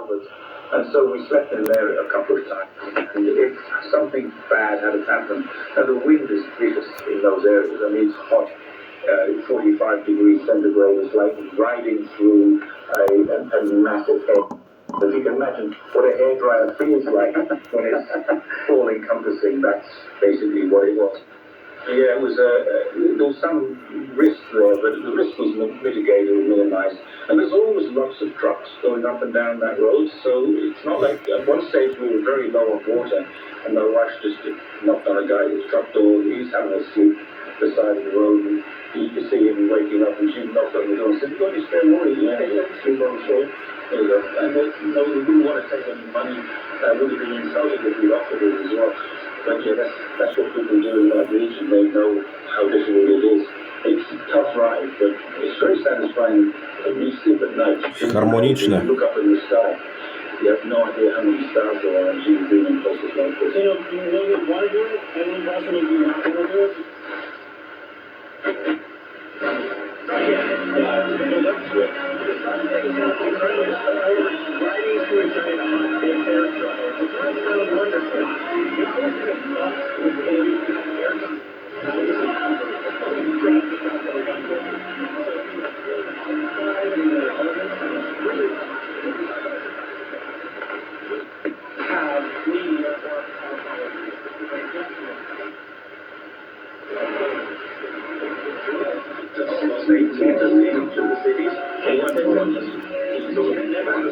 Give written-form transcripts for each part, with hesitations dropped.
onwards. And so we slept in there a couple of times. And if something bad had happened, and the wind is vicious in those areas, I mean, it's hot. 45 degrees centigrade is like riding through a massive head. If you can imagine what a hairdryer feels like when it's all encompassing, that's basically what it was. Yeah, it was there was some risk there, but the risk was mitigated or minimized. And there's always lots of trucks going up and down that road, so it's not like at one stage we were very low on water, and my wife just knocked on a guy's truck door. He's having a sleep beside the road, and you could see him waking up, and she knocked on the door and said, "You got any spare money?" Yeah, sleep on the shore. There you go. And we wouldn't want to take any money. Would have been insulting if we offered it as well. But yeah, that's what people do in that region. They know how difficult it is. It's a tough ride, but it's very satisfying when you sleep at night. Harmoniczne. You look up in the sky. You have no idea how many stars there are as you being in places like this. You don't want to do it? Everyone's asking if you want to do it.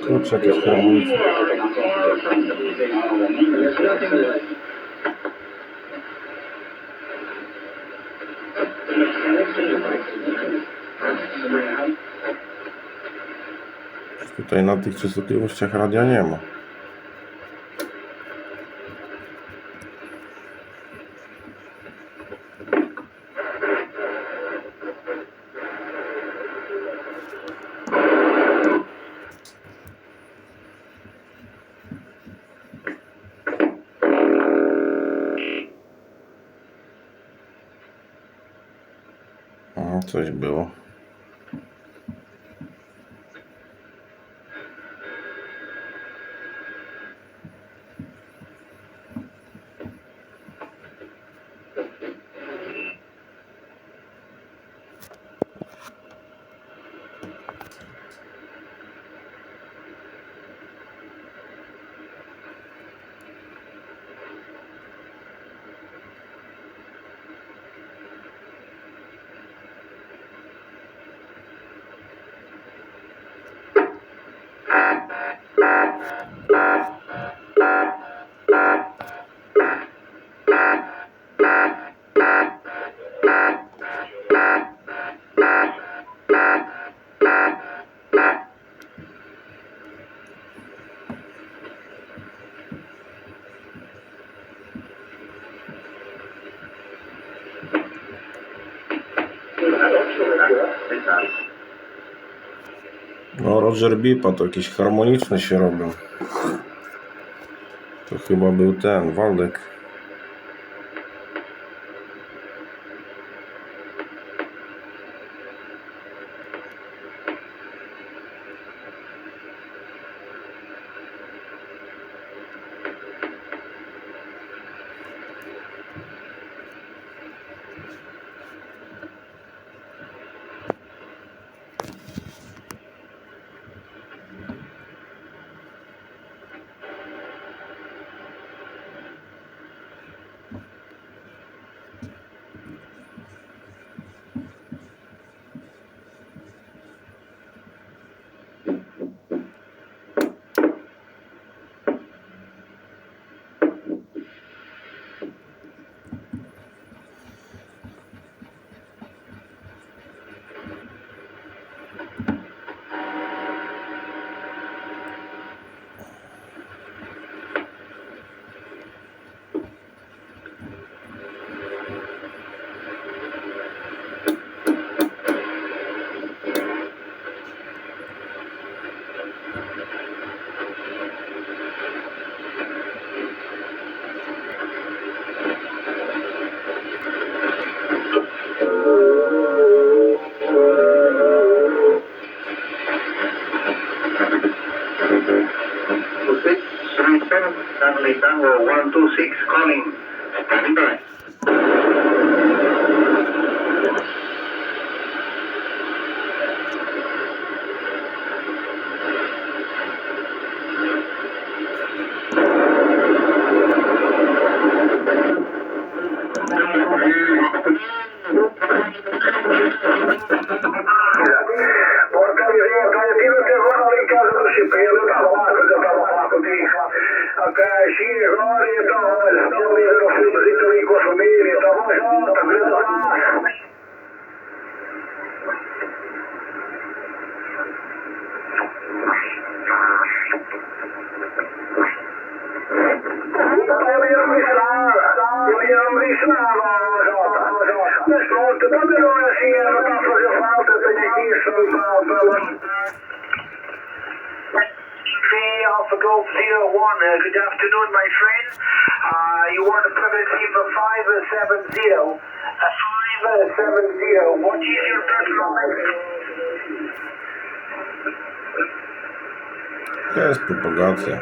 Kurczę, jakieś harmoniczne. Tutaj na tych częstotliwościach radia nie ma. Coś było. No, Roger Bipa to jakieś harmoniczne się robią. To chyba był ten, Waldek. Stanley Tango 126 calling. Standing by. Alpha Golf 01, good afternoon, my friend. You want to put it in for 570. 570. What is your personal name? Jest propagacja.